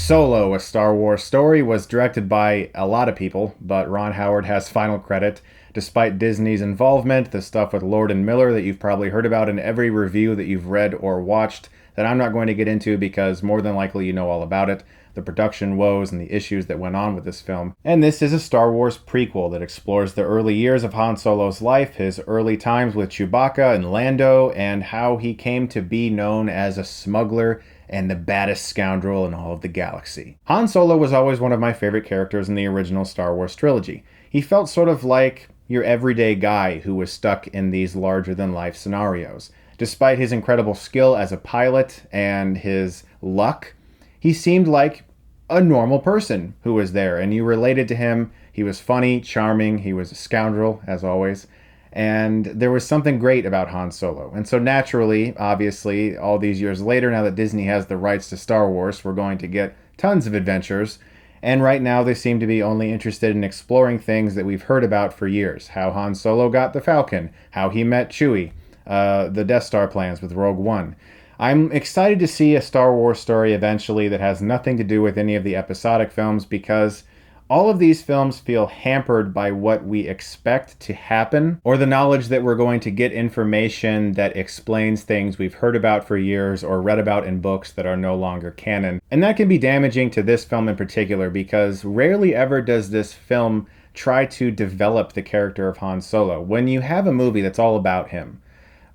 Solo, A Star Wars Story, was directed by a lot of people, but Ron Howard has final credit. Despite Disney's involvement, the stuff with Lord and Miller that you've probably heard about in every review that you've read or watched, that I'm not going to get into because more than likely you know all about it, the production woes and the issues that went on with this film. And this is a Star Wars prequel that explores the early years of Han Solo's life, his early times with Chewbacca and Lando, and how he came to be known as a smuggler and the baddest scoundrel in all of the galaxy. Han Solo was always one of my favorite characters in the original Star Wars trilogy. He felt sort of like your everyday guy who was stuck in these larger-than-life scenarios. Despite his incredible skill as a pilot and his luck, he seemed like a normal person who was there, and you related to him. He was funny, charming, he was a scoundrel, as always, and there was something great about Han Solo. And so naturally, obviously, all these years later, now that Disney has the rights to Star Wars, we're going to get tons of adventures. And right now, they seem to be only interested in exploring things that we've heard about for years. How Han Solo got the Falcon, how he met Chewie, the Death Star plans with Rogue One. I'm excited to see a Star Wars story eventually that has nothing to do with any of the episodic films, because all of these films feel hampered by what we expect to happen, or the knowledge that we're going to get information that explains things we've heard about for years or read about in books that are no longer canon. And that can be damaging to this film in particular, because rarely ever does this film try to develop the character of Han Solo. When you have a movie that's all about him,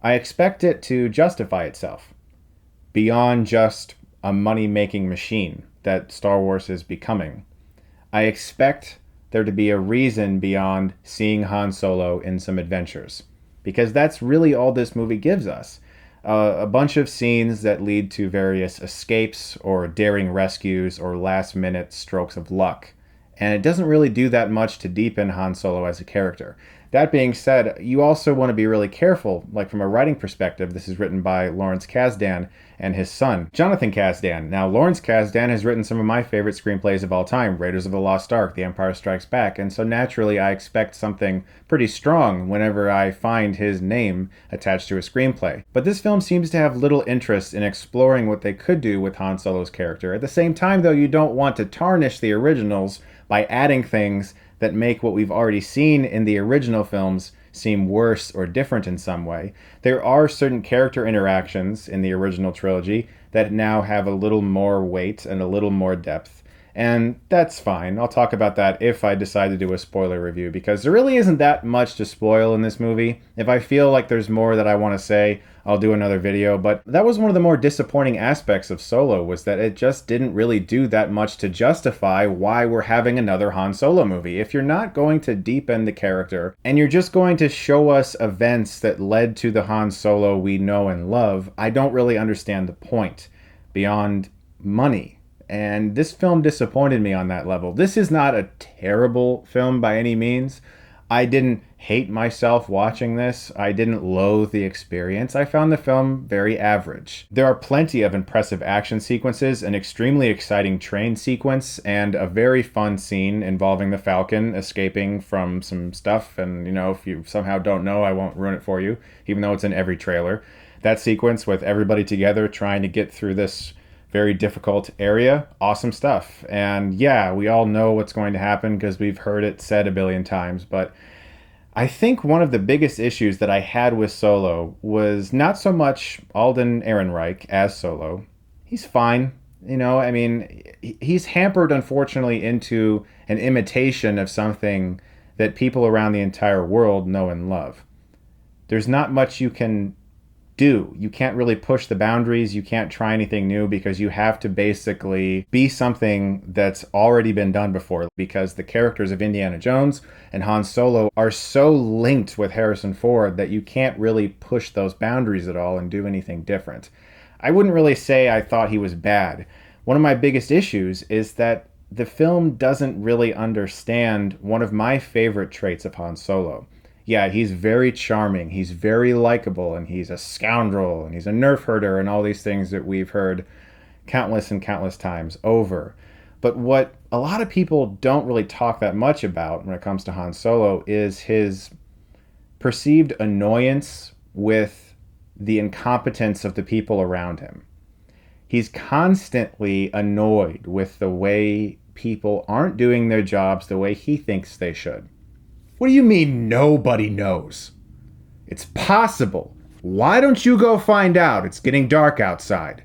I expect it to justify itself beyond just a money-making machine that Star Wars is becoming. I expect there to be a reason beyond seeing Han Solo in some adventures, because that's really all this movie gives us. A bunch of scenes that lead to various escapes or daring rescues or last-minute strokes of luck. And it doesn't really do that much to deepen Han Solo as a character. That being said, you also want to be really careful, like from a writing perspective. This is written by Lawrence Kasdan and his son, Jonathan Kasdan. Now, Lawrence Kasdan has written some of my favorite screenplays of all time, Raiders of the Lost Ark, The Empire Strikes Back, and so naturally I expect something pretty strong whenever I find his name attached to a screenplay. But this film seems to have little interest in exploring what they could do with Han Solo's character. At the same time, though, you don't want to tarnish the originals by adding things that make what we've already seen in the original films seem worse or different in some way. There are certain character interactions in the original trilogy that now have a little more weight and a little more depth. And that's fine. I'll talk about that if I decide to do a spoiler review, because there really isn't that much to spoil in this movie. If I feel like there's more that I want to say, I'll do another video. But that was one of the more disappointing aspects of Solo, was that it just didn't really do that much to justify why we're having another Han Solo movie. If you're not going to deepen the character, and you're just going to show us events that led to the Han Solo we know and love, I don't really understand the point beyond money. And this film disappointed me on that level. This is not a terrible film by any means. I didn't hate myself watching this. I didn't loathe the experience. I found the film very average. There are plenty of impressive action sequences, an extremely exciting train sequence, and a very fun scene involving the Falcon escaping from some stuff. And, you know, if you somehow don't know, I won't ruin it for you, even though it's in every trailer. That sequence with everybody together trying to get through this very difficult area, awesome stuff. And yeah, we all know what's going to happen because we've heard it said a billion times, but I think one of the biggest issues that I had with Solo was not so much Alden Ehrenreich as Solo. He's fine. You know, I mean, he's hampered, unfortunately, into an imitation of something that people around the entire world know and love. There's not much you can do. You can't really push the boundaries. You can't try anything new, because you have to basically be something that's already been done before, because the characters of Indiana Jones and Han Solo are so linked with Harrison Ford that you can't really push those boundaries at all and do anything different. I wouldn't really say I thought he was bad. One of my biggest issues is that the film doesn't really understand one of my favorite traits of Han Solo. Yeah, he's very charming, he's very likable, and he's a scoundrel, and he's a nerf herder, and all these things that we've heard countless and countless times over. But what a lot of people don't really talk that much about when it comes to Han Solo is his perceived annoyance with the incompetence of the people around him. He's constantly annoyed with the way people aren't doing their jobs the way he thinks they should. What do you mean nobody knows? It's possible. Why don't you go find out? It's getting dark outside.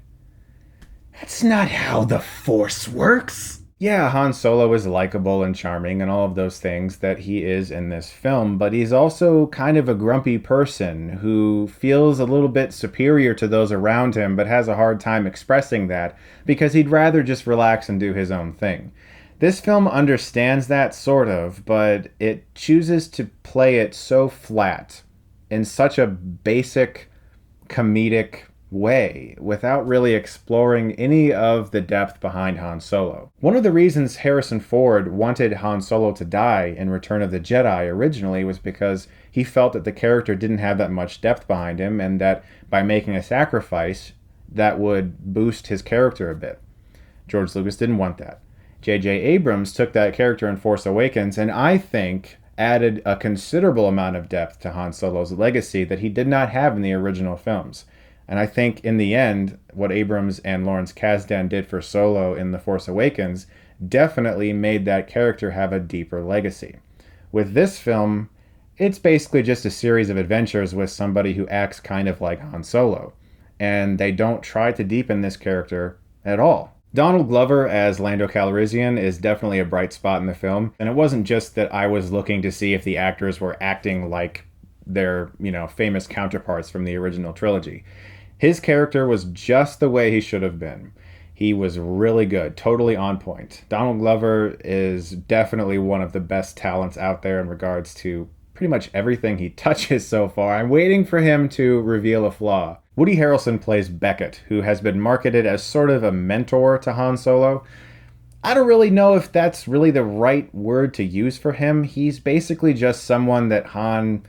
That's not how the Force works. Yeah, Han Solo is likable and charming and all of those things that he is in this film, but he's also kind of a grumpy person who feels a little bit superior to those around him, but has a hard time expressing that because he'd rather just relax and do his own thing. This film understands that, sort of, but it chooses to play it so flat in such a basic comedic way without really exploring any of the depth behind Han Solo. One of the reasons Harrison Ford wanted Han Solo to die in Return of the Jedi originally was because he felt that the character didn't have that much depth behind him and that by making a sacrifice, that would boost his character a bit. George Lucas didn't want that. J.J. Abrams took that character in Force Awakens and I think added a considerable amount of depth to Han Solo's legacy that he did not have in the original films. And I think in the end, what Abrams and Lawrence Kasdan did for Solo in The Force Awakens definitely made that character have a deeper legacy. With this film, it's basically just a series of adventures with somebody who acts kind of like Han Solo. And they don't try to deepen this character at all. Donald Glover as Lando Calrissian is definitely a bright spot in the film. And it wasn't just that I was looking to see if the actors were acting like their, famous counterparts from the original trilogy. His character was just the way he should have been. He was really good, totally on point. Donald Glover is definitely one of the best talents out there in regards to pretty much everything he touches so far. I'm waiting for him to reveal a flaw. Woody Harrelson plays Beckett, who has been marketed as sort of a mentor to Han Solo. I don't really know if that's really the right word to use for him. He's basically just someone that Han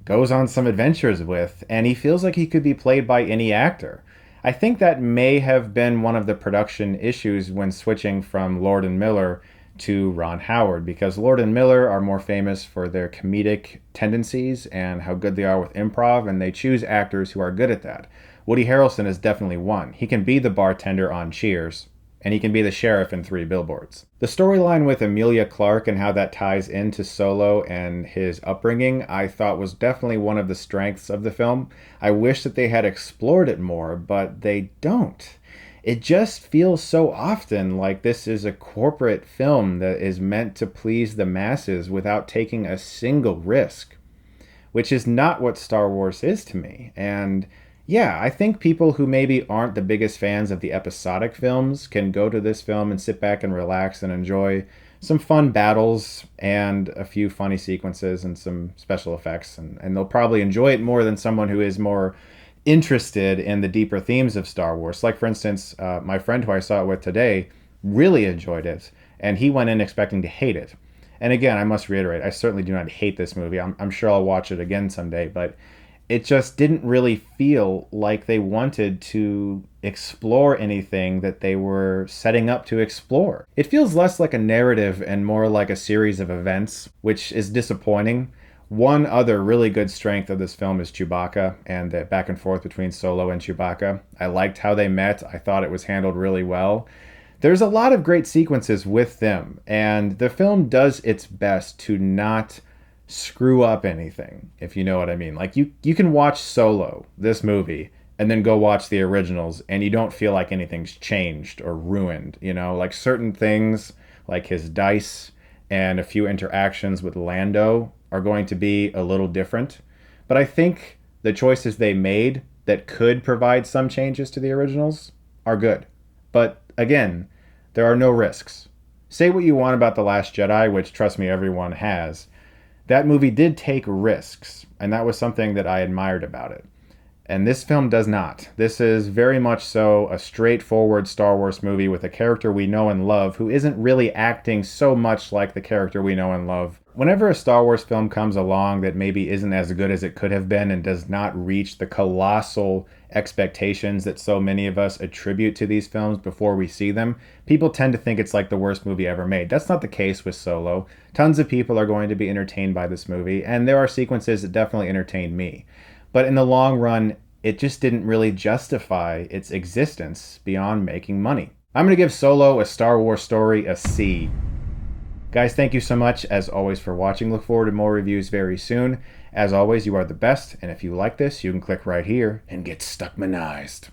goes on some adventures with, and he feels like he could be played by any actor. I think that may have been one of the production issues when switching from Lord and Miller to Ron Howard, because Lord and Miller are more famous for their comedic tendencies and how good they are with improv, and they choose actors who are good at that. Woody Harrelson is definitely one. He can be the bartender on Cheers, and he can be the sheriff in 3 Billboards. The storyline with Emilia Clarke and how that ties into Solo and his upbringing, I thought was definitely one of the strengths of the film. I wish that they had explored it more, but they don't. It just feels so often like this is a corporate film that is meant to please the masses without taking a single risk, which is not what Star Wars is to me. And yeah, I think people who maybe aren't the biggest fans of the episodic films can go to this film and sit back and relax and enjoy some fun battles and a few funny sequences and some special effects. And they'll probably enjoy it more than someone who is more interested in the deeper themes of Star Wars. Like, for instance, my friend who I saw it with today really enjoyed it, and he went in expecting to hate it. And again, I must reiterate, I certainly do not hate this movie. I'm sure I'll watch it again someday, but it just didn't really feel like they wanted to explore anything that they were setting up to explore. It feels less like a narrative and more like a series of events, which is disappointing. One other really good strength of this film is Chewbacca and the back and forth between Solo and Chewbacca. I liked how they met. I thought it was handled really well. There's a lot of great sequences with them, and the film does its best to not screw up anything, if you know what I mean. Like, you can watch Solo, this movie, and then go watch the originals, and you don't feel like anything's changed or ruined, Like, certain things, like his dice and a few interactions with Lando are going to be a little different. But I think the choices they made that could provide some changes to the originals are good. But again, there are no risks. Say what you want about The Last Jedi, which, trust me, everyone has. That movie did take risks, and that was something that I admired about it. And this film does not. This is very much so a straightforward Star Wars movie with a character we know and love who isn't really acting so much like the character we know and love. Whenever a Star Wars film comes along that maybe isn't as good as it could have been and does not reach the colossal expectations that so many of us attribute to these films before we see them, people tend to think it's like the worst movie ever made. That's not the case with Solo. Tons of people are going to be entertained by this movie, and there are sequences that definitely entertained me. But in the long run, it just didn't really justify its existence beyond making money. I'm going to give Solo, a Star Wars story, a C. Guys, thank you so much, as always, for watching. Look forward to more reviews very soon. As always, you are the best, and if you like this, you can click right here and get Stuckmanized.